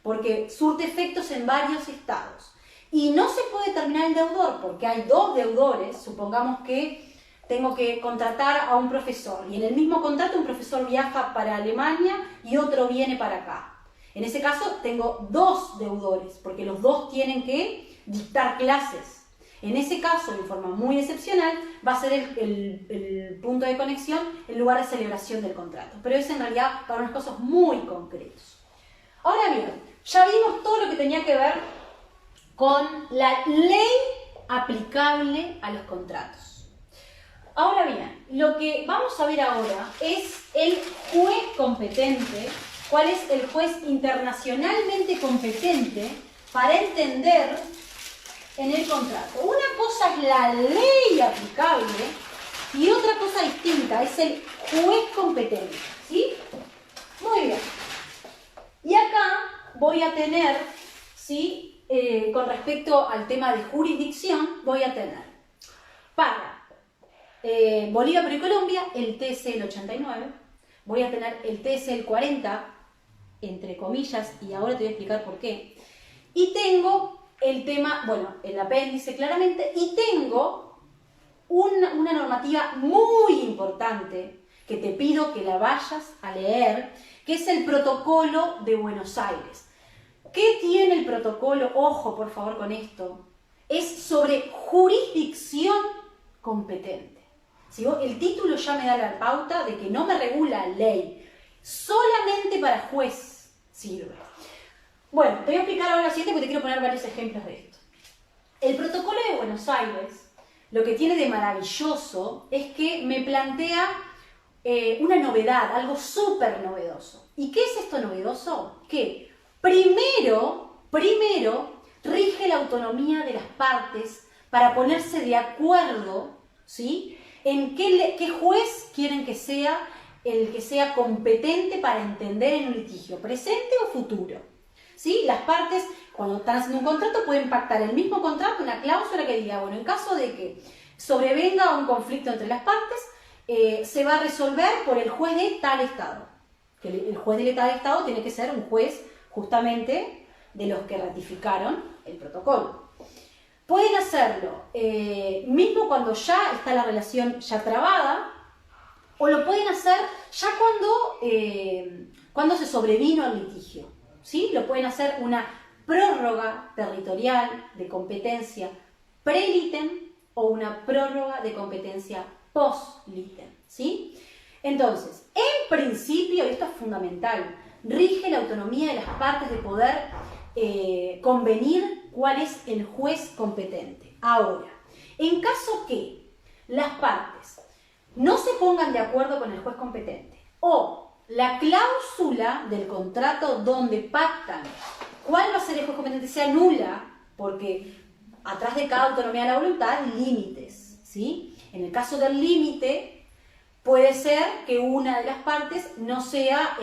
porque surte efectos en varios estados, y no se puede determinar el deudor porque hay 2 deudores, supongamos que tengo que contratar a un profesor, y en el mismo contrato un profesor viaja para Alemania y otro viene para acá. En ese caso tengo 2 deudores, porque los 2 tienen que dictar clases. En ese caso, de forma muy excepcional, va a ser el punto de conexión el lugar de celebración del contrato. Pero es en realidad para unos casos muy concretos. Ahora bien, ya vimos todo lo que tenía que ver con la ley aplicable a los contratos. Ahora bien, lo que vamos a ver ahora es el juez competente, cuál es el juez internacionalmente competente para entender en el contrato. Una cosa es la ley aplicable y otra cosa distinta es el juez competente, ¿sí? Muy bien. Y acá voy a tener, ¿sí? Con respecto al tema de jurisdicción, voy a tener para Bolivia, Perú y Colombia el TC el 89, voy a tener el TC el 40, entre comillas, y ahora te voy a explicar por qué. Y tengo el tema, bueno, el apéndice claramente, y tengo una normativa muy importante que te pido que la vayas a leer, que es el Protocolo de Buenos Aires. ¿Qué tiene el protocolo? Ojo, por favor, con esto. Es sobre jurisdicción competente. ¿Sí? El título ya me da la pauta de que no me regula ley Solamente para juez sirve. Bueno, te voy a explicar ahora lo siguiente porque te quiero poner varios ejemplos de esto. El protocolo de Buenos Aires, lo que tiene de maravilloso es que me plantea una novedad, algo súper novedoso. ¿Y qué es esto novedoso? Que primero rige la autonomía de las partes para ponerse de acuerdo, ¿sí?, en qué juez quieren que sea el que sea competente para entender en un litigio, presente o futuro. ¿Sí? Las partes, cuando están haciendo un contrato, pueden pactar el mismo contrato, una cláusula que diga, bueno, en caso de que sobrevenga un conflicto entre las partes, se va a resolver por el juez de tal estado. Que el juez de tal estado tiene que ser un juez justamente de los que ratificaron el protocolo. Pueden hacerlo mismo cuando ya está la relación ya trabada, o lo pueden hacer ya cuando se sobrevino el litigio. ¿Sí? Lo pueden hacer una prórroga territorial de competencia pre-litem o una prórroga de competencia post-litem. ¿Sí? Entonces, en principio, y esto es fundamental, rige la autonomía de las partes de poder convenir cuál es el juez competente. Ahora, en caso que las partes no se pongan de acuerdo con el juez competente o la cláusula del contrato donde pactan cuál va a ser el juez competente sea nula, porque atrás de cada autonomía de la voluntad hay límites, ¿sí? En el caso del límite, puede ser que una de las partes no sea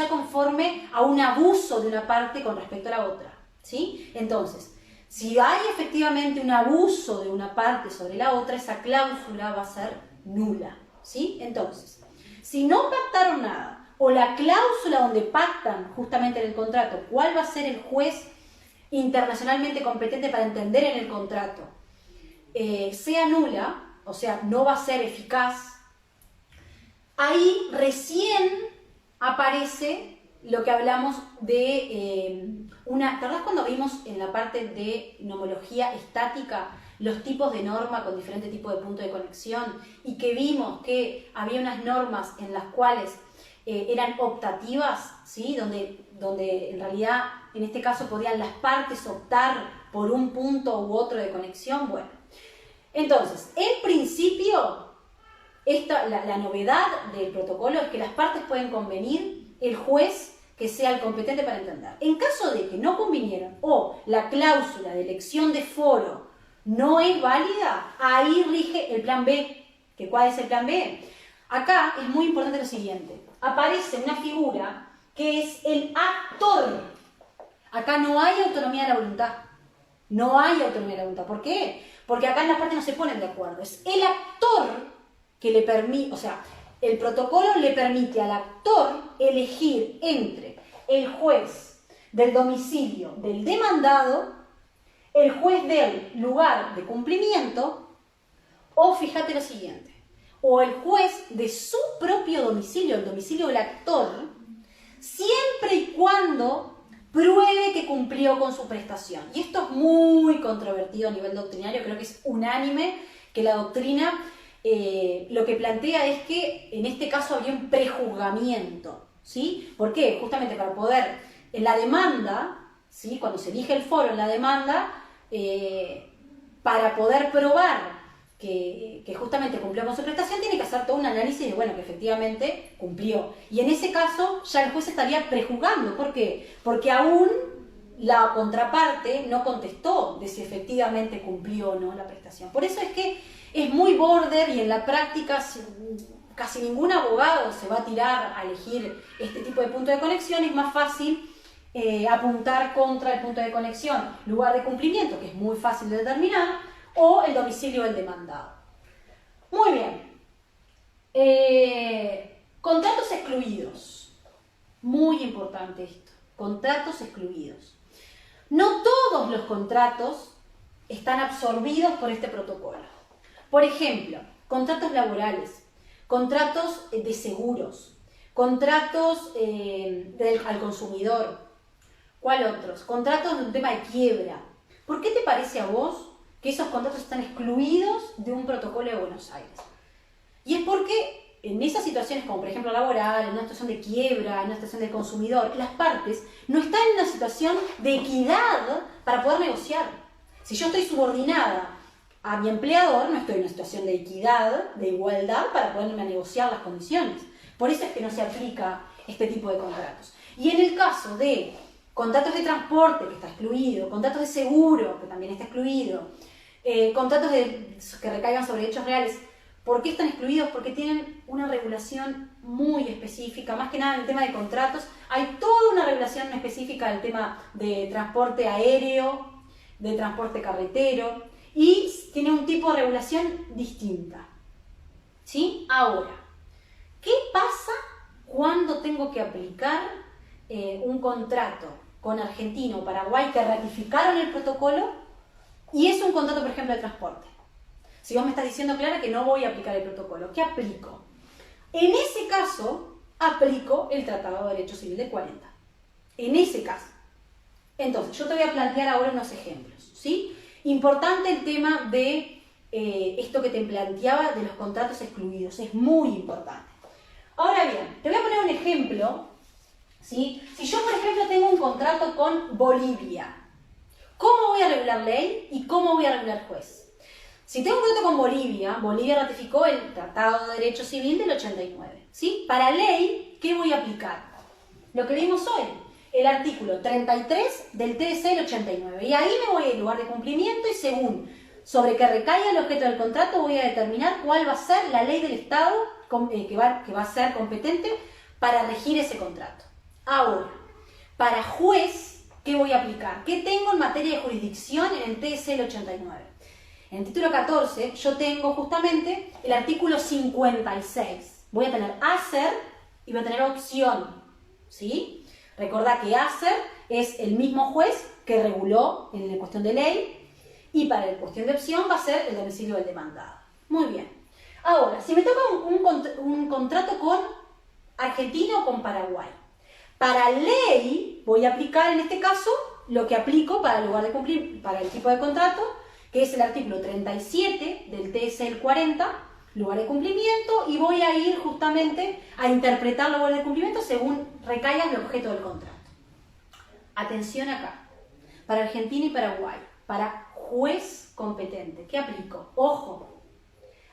conforme a un abuso de una parte con respecto a la otra, ¿sí? Entonces, si hay efectivamente un abuso de una parte sobre la otra, esa cláusula va a ser nula, ¿sí? Entonces, si no pactaron nada, o la cláusula donde pactan justamente en el contrato cuál va a ser el juez internacionalmente competente para entender en el contrato, sea nula, o sea, no va a ser eficaz, ahí recién aparece lo que hablamos de ¿te acordás cuando vimos en la parte de nomología estática los tipos de norma con diferentes tipos de puntos de conexión y que vimos que había unas normas en las cuales eran optativas, ¿sí? donde en realidad en este caso podían las partes optar por un punto u otro de conexión? Bueno, entonces, en principio, la novedad del protocolo es que las partes pueden convenir el juez que sea el competente para entender. En caso de que no convinieron o la cláusula de elección de foro no es válida, ahí rige el plan B. ¿Que cuál es el plan B? Acá es muy importante lo siguiente. Aparece una figura que es el actor. Acá no hay autonomía de la voluntad. No hay autonomía de la voluntad. ¿Por qué? Porque acá en las partes no se ponen de acuerdo. Es el actor que le permite, o sea, el protocolo le permite al actor elegir entre el juez del domicilio del demandado, el juez del lugar de cumplimiento, o fíjate lo siguiente, o el juez de su propio domicilio, el domicilio del actor, siempre y cuando pruebe que cumplió con su prestación. Y esto es muy controvertido a nivel doctrinario, creo que es unánime que la doctrina lo que plantea es que en este caso había un prejuzgamiento, ¿sí? ¿Por qué? Justamente para poder, en la demanda, ¿sí? Cuando se elige el foro en la demanda, para poder probar que justamente cumplió con su prestación, tiene que hacer todo un análisis de, bueno, que efectivamente cumplió. Y en ese caso ya el juez estaría prejuzgando. ¿Por qué? Porque aún la contraparte no contestó de si efectivamente cumplió o no la prestación. Por eso es que es muy border y en la práctica casi ningún abogado se va a tirar a elegir este tipo de punto de conexión. Es más fácil apuntar contra el punto de conexión, lugar de cumplimiento, que es muy fácil de determinar, o el domicilio del demandado. Muy bien. Contratos excluidos. Muy importante esto. Contratos excluidos. No todos los contratos están absorbidos por este protocolo. Por ejemplo, contratos laborales, contratos de seguros, contratos al consumidor. ¿Cuál otros? Contratos de un tema de quiebra. ¿Por qué te parece a vos que esos contratos están excluidos de un protocolo de Buenos Aires? Y es porque en esas situaciones, como por ejemplo laboral, en una situación de quiebra, en una situación del consumidor, las partes no están en una situación de equidad para poder negociar. Si yo estoy subordinada a mi empleador, no estoy en una situación de equidad, de igualdad, para poderme a negociar las condiciones. Por eso es que no se aplica este tipo de contratos. Y en el caso de contratos de transporte, que está excluido, contratos de seguro, que también está excluido, contratos que recaigan sobre hechos reales, ¿por qué están excluidos? Porque tienen una regulación muy específica, más que nada en el tema de contratos. Hay toda una regulación específica del tema de transporte aéreo, de transporte carretero, y tiene un tipo de regulación distinta. ¿Sí? Ahora, ¿qué pasa cuando tengo que aplicar un contrato con Argentina o Paraguay que ratificaron el protocolo y es un contrato, por ejemplo, de transporte? Si vos me estás diciendo, Clara, que no voy a aplicar el protocolo, ¿qué aplico? En ese caso, aplico el Tratado de Derecho Civil del 40. En ese caso. Entonces, yo te voy a plantear ahora unos ejemplos, ¿sí? Importante el tema de esto que te planteaba de los contratos excluidos, es muy importante. Ahora bien, te voy a poner un ejemplo, ¿sí? Si yo, por ejemplo, tengo un contrato con Bolivia, ¿cómo voy a regular ley y cómo voy a regular juez? Si tengo un contrato con Bolivia, Bolivia ratificó el Tratado de Derecho Civil del 89, ¿sí? Para ley, ¿qué voy a aplicar? Lo que vimos hoy, el artículo 33 del TDC del 89. Y ahí me voy al lugar de cumplimiento y según sobre que recaiga el objeto del contrato voy a determinar cuál va a ser la ley del Estado que va a ser competente para regir ese contrato. Ahora, para juez, ¿qué voy a aplicar? ¿Qué tengo en materia de jurisdicción en el TDC del 89? En el título 14 yo tengo justamente el artículo 56. Voy a tener hacer y voy a tener opción, ¿sí? Recordá que hacer es el mismo juez que reguló en la cuestión de ley y para la cuestión de opción va a ser el domicilio del demandado. Muy bien. Ahora, si me toca un contrato con Argentina o con Paraguay, para ley voy a aplicar en este caso lo que aplico para el lugar de cumplir, para el tipo de contrato, que es el artículo 37 del TS del 40, lugar de cumplimiento, y voy a ir justamente a interpretar el lugar de cumplimiento según recaiga el objeto del contrato. Atención acá, para Argentina y Paraguay, para juez competente, ¿qué aplico? Ojo,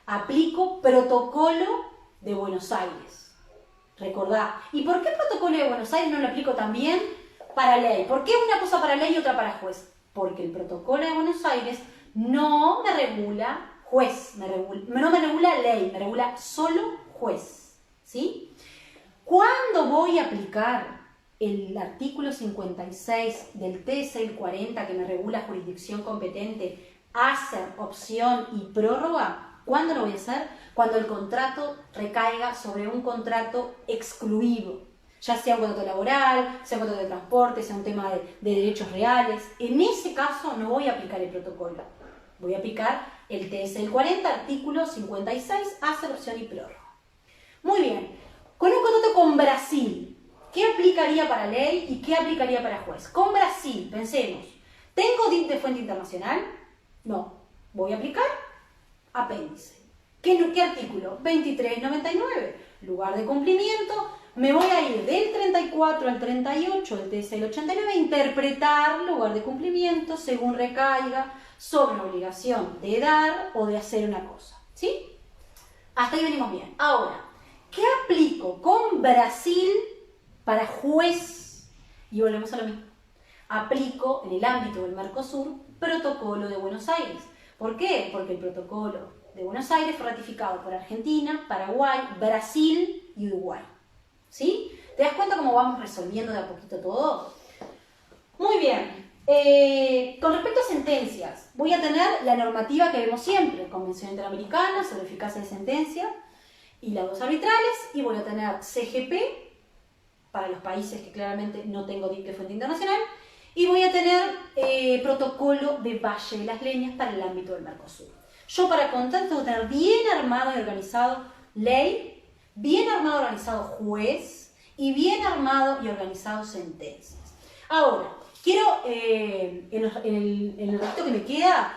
aplico protocolo de Buenos Aires. Recordá, ¿y por qué protocolo de Buenos Aires no lo aplico también para ley? ¿Por qué una cosa para ley y otra para juez? Porque el protocolo de Buenos Aires no me regula juez, no me regula ley, me regula solo juez, ¿sí? ¿Cuándo voy a aplicar el artículo 56 del TC del 40 que me regula jurisdicción competente, hacer, opción y prórroga? ¿Cuándo lo voy a hacer? Cuando el contrato recaiga sobre un contrato excluido, ya sea un contrato laboral, sea un contrato de transporte, sea un tema de derechos reales. En ese caso no voy a aplicar el protocolo. Voy a aplicar el TS del 40, artículo 56, hacer, opción y prórroga. Muy bien. Con un contrato con Brasil, ¿qué aplicaría para ley y qué aplicaría para juez? Con Brasil, pensemos. ¿Tengo DIC de fuente internacional? No. Voy a aplicar apéndice. ¿Qué artículo? 2399. Lugar de cumplimiento. Me voy a ir del 34 al 38 del TS del 89 a interpretar lugar de cumplimiento según recaiga sobre una obligación de dar o de hacer una cosa. ¿Sí? Hasta ahí venimos bien. Ahora, ¿qué aplico con Brasil para juez? Y volvemos a lo mismo. Aplico en el ámbito del Mercosur protocolo de Buenos Aires. ¿Por qué? Porque el protocolo de Buenos Aires fue ratificado por Argentina, Paraguay, Brasil y Uruguay. ¿Sí? ¿Te das cuenta cómo vamos resolviendo de a poquito todo? Muy bien. Con respecto a sentencias, voy a tener la normativa que vemos siempre, Convención Interamericana sobre Eficacia de Sentencia y laudos arbitrales, y voy a tener CGP para los países que claramente no tengo DIC de fuente internacional, y voy a tener protocolo de Valle de las Leñas para el ámbito del Mercosur. Yo para contrato tengo que tener bien armado y organizado ley, bien armado y organizado juez y bien armado y organizado sentencias. Ahora, quiero en el ratito que me queda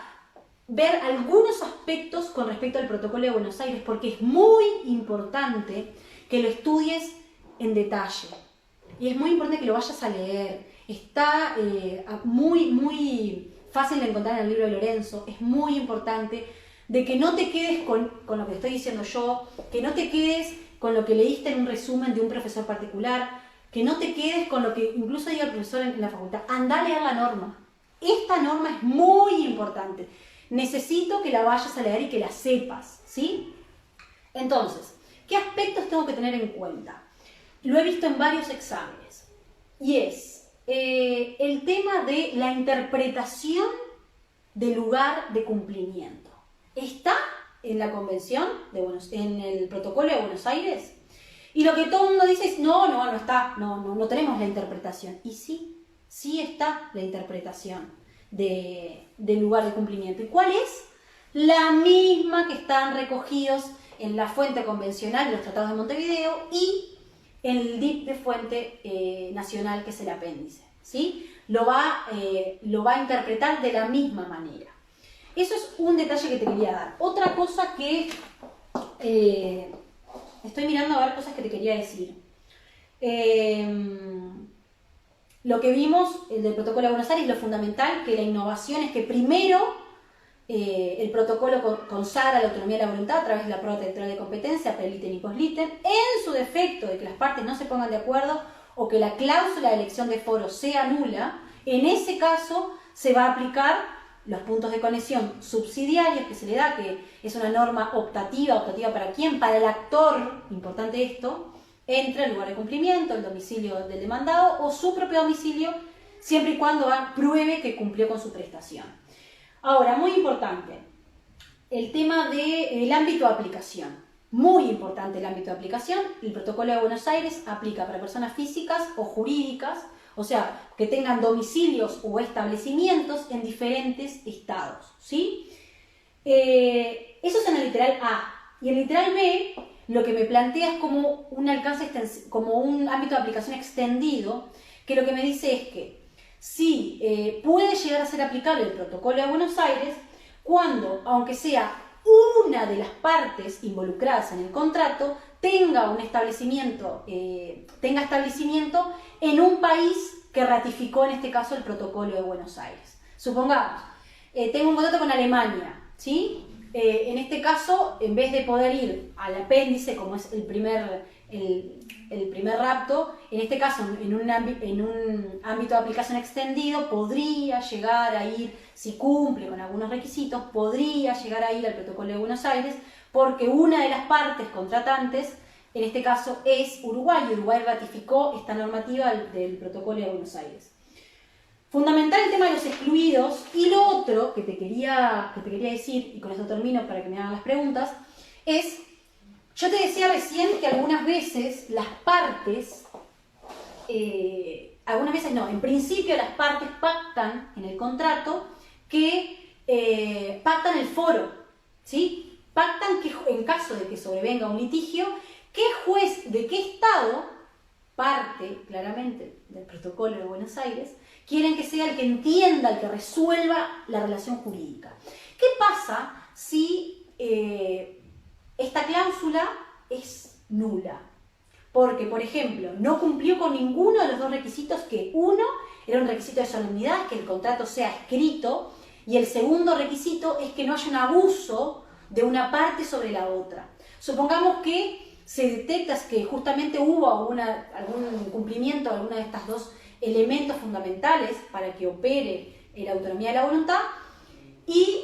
ver algunos aspectos con respecto al protocolo de Buenos Aires, porque es muy importante que lo estudies en detalle. Y es muy importante que lo vayas a leer. Está muy fácil de encontrar en el libro de Lorenzo. Es muy importante de que no te quedes con lo que estoy diciendo yo, que no te quedes con lo que leíste en un resumen de un profesor particular, que no te quedes con lo que incluso diga el profesor en la facultad. Anda a leer la norma. Esta norma es muy importante. Necesito que la vayas a leer y que la sepas, ¿sí? Entonces, ¿qué aspectos tengo que tener en cuenta? Lo he visto en varios exámenes. Y es el tema de la interpretación del lugar de cumplimiento. ¿Está en la Convención en el Protocolo de Buenos Aires? Y lo que todo el mundo dice es, no está, no tenemos la interpretación. Y sí está la interpretación del lugar de cumplimiento. ¿Y cuál es? La misma que están recogidos en la fuente convencional de los tratados de Montevideo y en el DIP de fuente nacional, que es el apéndice, ¿sí? Lo va a interpretar de la misma manera. Eso es un detalle que te quería dar. Otra cosa que estoy mirando a ver cosas que te quería decir. Lo que vimos del protocolo de Buenos Aires, lo fundamental, que la innovación es que primero el protocolo consagra la autonomía de la voluntad a través de la prueba territorial de competencia, pre-liten y post-liten, en su defecto de que las partes no se pongan de acuerdo o que la cláusula de elección de foro sea nula. En ese caso se va a aplicar los puntos de conexión subsidiarios que se le da, que es una norma optativa ¿para quién? Para el actor, importante esto, entre el lugar de cumplimiento, el domicilio del demandado o su propio domicilio, siempre y cuando pruebe que cumplió con su prestación. Ahora, muy importante, el tema del ámbito de aplicación. Muy importante el ámbito de aplicación. El protocolo de Buenos Aires aplica para personas físicas o jurídicas, o sea, que tengan domicilios o establecimientos en diferentes estados, ¿sí? Eso es en el literal A. Y en el literal B, lo que me plantea es como un alcance como un ámbito de aplicación extendido, que lo que me dice es que sí, puede llegar a ser aplicable el protocolo de Buenos Aires cuando, aunque sea una de las partes involucradas en el contrato, tenga establecimiento en un país que ratificó en este caso el protocolo de Buenos Aires. Supongamos, tengo un contrato con Alemania, ¿sí? En este caso, en vez de poder ir al apéndice, como es el primer rapto, en este caso, en un ámbito de aplicación extendido, podría llegar a ir, si cumple con algunos requisitos, podría llegar a ir al protocolo de Buenos Aires, porque una de las partes contratantes, en este caso, es Uruguay, y Uruguay ratificó esta normativa del protocolo de Buenos Aires. Fundamental el tema de los excluidos. Y lo otro que te quería decir, y con esto termino para que me hagan las preguntas, es, yo te decía recién que algunas veces las partes, en principio las partes pactan en el contrato que pactan el foro, ¿sí? Pactan que en caso de que sobrevenga un litigio, ¿qué juez de qué estado, parte claramente del protocolo de Buenos Aires, quieren que sea el que entienda, el que resuelva la relación jurídica? ¿Qué pasa si esta cláusula es nula? Porque, por ejemplo, no cumplió con ninguno de los dos requisitos, que uno era un requisito de solemnidad, que el contrato sea escrito, y el segundo requisito es que no haya un abuso de una parte sobre la otra. Supongamos que se detecta que justamente hubo algún incumplimiento de alguna de estas dos elementos fundamentales para que opere la autonomía de la voluntad, y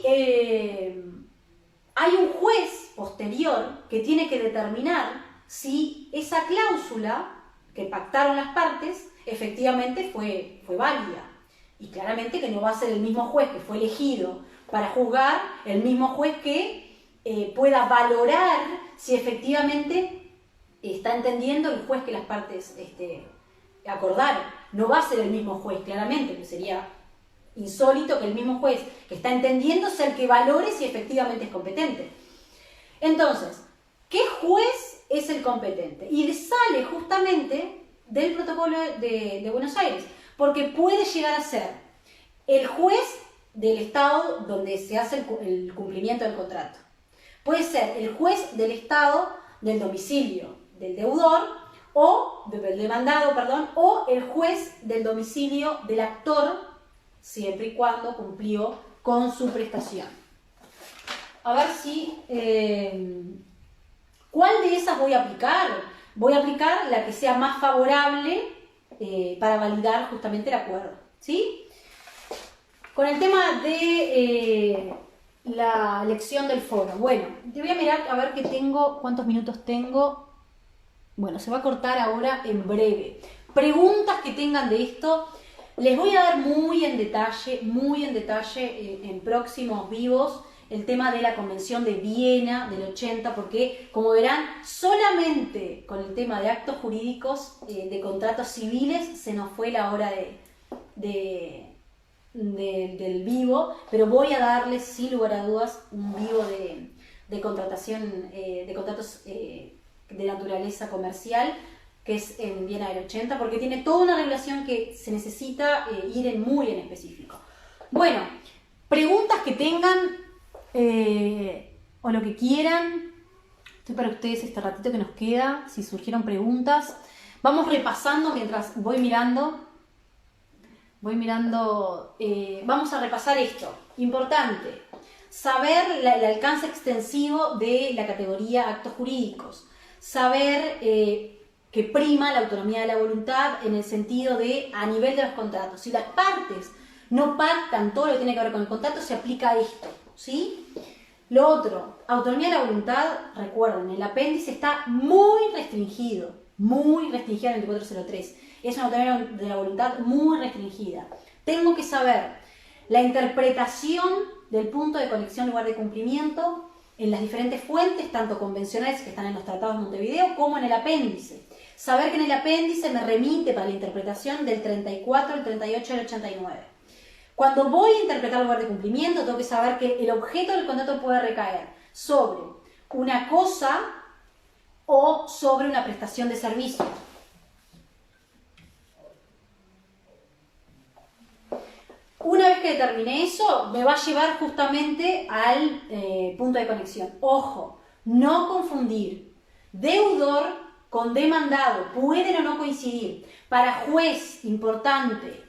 hay un juez posterior que tiene que determinar si esa cláusula que pactaron las partes efectivamente fue válida. Y claramente que no va a ser el mismo juez que fue elegido para juzgar, el mismo juez que pueda valorar si efectivamente está entendiendo el juez que las partes acordaron. No va a ser el mismo juez, claramente, que sería insólito que el mismo juez que está entendiendo sea el que valore si efectivamente es competente. Entonces, ¿qué juez es el competente? Y sale justamente del protocolo de Buenos Aires, porque puede llegar a ser el juez del estado donde se hace el cumplimiento del contrato. Puede ser el juez del estado del domicilio del deudor o del demandado, perdón, o el juez del domicilio del actor, siempre y cuando cumplió con su prestación. A ver si... ¿cuál de esas voy a aplicar? Voy a aplicar la que sea más favorable para validar justamente el acuerdo, ¿sí? Con el tema de la elección del foro. Bueno, te voy a mirar a ver qué tengo, cuántos minutos tengo. Bueno, se va a cortar ahora en breve. Preguntas que tengan de esto, les voy a dar muy en detalle en próximos vivos el tema de la Convención de Viena del 80, porque como verán, solamente con el tema de actos jurídicos, de contratos civiles, se nos fue la hora del vivo, pero voy a darles sin lugar a dudas un vivo de contratación, de contratos de naturaleza comercial, que es en Viena del 80, porque tiene toda una regulación que se necesita ir muy en específico. Bueno, preguntas que tengan o lo que quieran. Estoy para ustedes este ratito que nos queda, si surgieron preguntas. Vamos repasando mientras voy mirando. Vamos a repasar esto. Importante, saber el alcance extensivo de la categoría actos jurídicos. Saber que prima la autonomía de la voluntad en el sentido de a nivel de los contratos. Si las partes no pactan todo lo que tiene que ver con el contrato, se aplica esto, ¿sí? Lo otro, autonomía de la voluntad, recuerden, el apéndice está muy restringido en el 2403. Es una autonomía de la voluntad muy restringida. Tengo que saber la interpretación del punto de conexión lugar de cumplimiento en las diferentes fuentes, tanto convencionales que están en los tratados de Montevideo, como en el apéndice. Saber que en el apéndice me remite para la interpretación del 34, el 38 y el 89. Cuando voy a interpretar el lugar de cumplimiento, tengo que saber que el objeto del contrato puede recaer sobre una cosa o sobre una prestación de servicio. Una vez que determine eso, me va a llevar justamente al punto de conexión. Ojo, no confundir deudor con demandado. Pueden o no coincidir. Para juez, importante,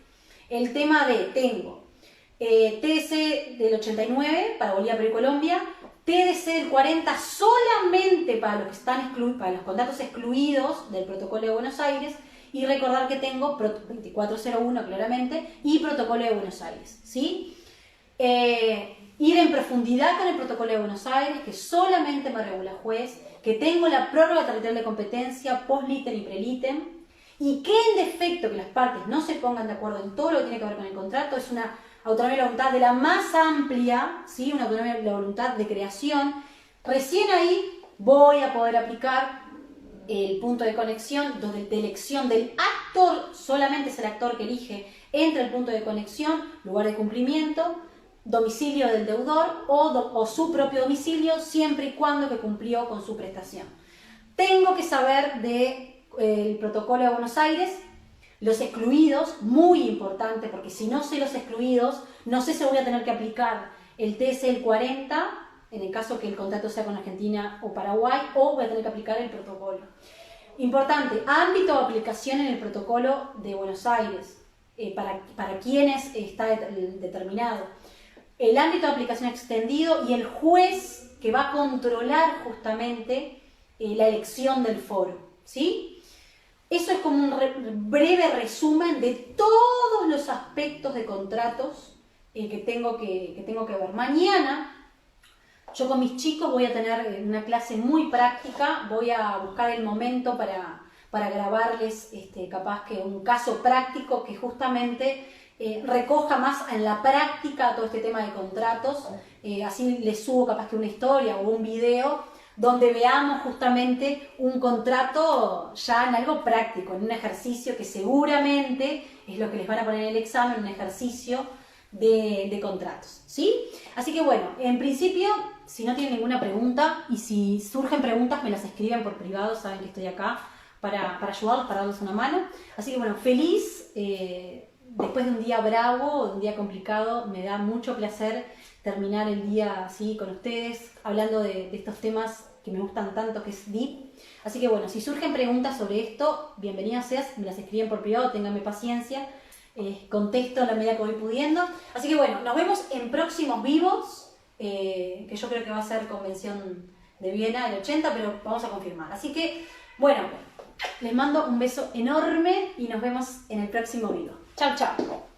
el tema de, tengo TDC del 89 para Bolivia, Perú y Colombia, TDC del 40 solamente para los que están para los contratos excluidos del Protocolo de Buenos Aires, y recordar que tengo 2401 claramente y Protocolo de Buenos Aires, ¿sí? Ir en profundidad con el Protocolo de Buenos Aires, que solamente me regula juez, que tengo la prórroga territorial de competencia, post-litem y pre-litem, y que en defecto que las partes no se pongan de acuerdo en todo lo que tiene que ver con el contrato, es una autonomía de la voluntad de la más amplia, ¿sí? Una autonomía de la voluntad de creación. Recién ahí voy a poder aplicar el punto de conexión, de elección del actor, solamente es el actor que elige entre el punto de conexión, lugar de cumplimiento, domicilio del deudor o su propio domicilio, siempre y cuando que cumplió con su prestación. Tengo que saber del Protocolo de Buenos Aires, los excluidos, muy importante, porque si no sé los excluidos, no sé si voy a tener que aplicar el TSL 40, en el caso que el contrato sea con Argentina o Paraguay, o voy a tener que aplicar el protocolo. Importante, ámbito de aplicación en el Protocolo de Buenos Aires, para quienes está determinado. El ámbito de aplicación extendido y el juez que va a controlar justamente la elección del foro, ¿sí? Eso es como un breve resumen de todos los aspectos de contratos que tengo que ver. Mañana yo con mis chicos voy a tener una clase muy práctica, voy a buscar el momento para grabarles capaz que un caso práctico que justamente recoja más en la práctica todo este tema de contratos, así les subo capaz que una historia o un video donde veamos justamente un contrato ya en algo práctico, en un ejercicio que seguramente es lo que les van a poner en el examen, un ejercicio de contratos, ¿sí? Así que bueno, en principio, si no tienen ninguna pregunta y si surgen preguntas me las escriben por privado, saben que estoy acá para ayudarlos, para darles una mano. Así que bueno, feliz después de un día bravo, de un día complicado, me da mucho placer terminar el día así con ustedes, hablando de estos temas que me gustan tanto, que es Deep. Así que bueno, si surgen preguntas sobre esto, bienvenidas seas, me las escriben por privado, ténganme paciencia, contesto a la medida que voy pudiendo. Así que bueno, nos vemos en próximos vivos, que yo creo que va a ser convención de Viena el 80, pero vamos a confirmar. Así que bueno, les mando un beso enorme y nos vemos en el próximo video. Chau, chau.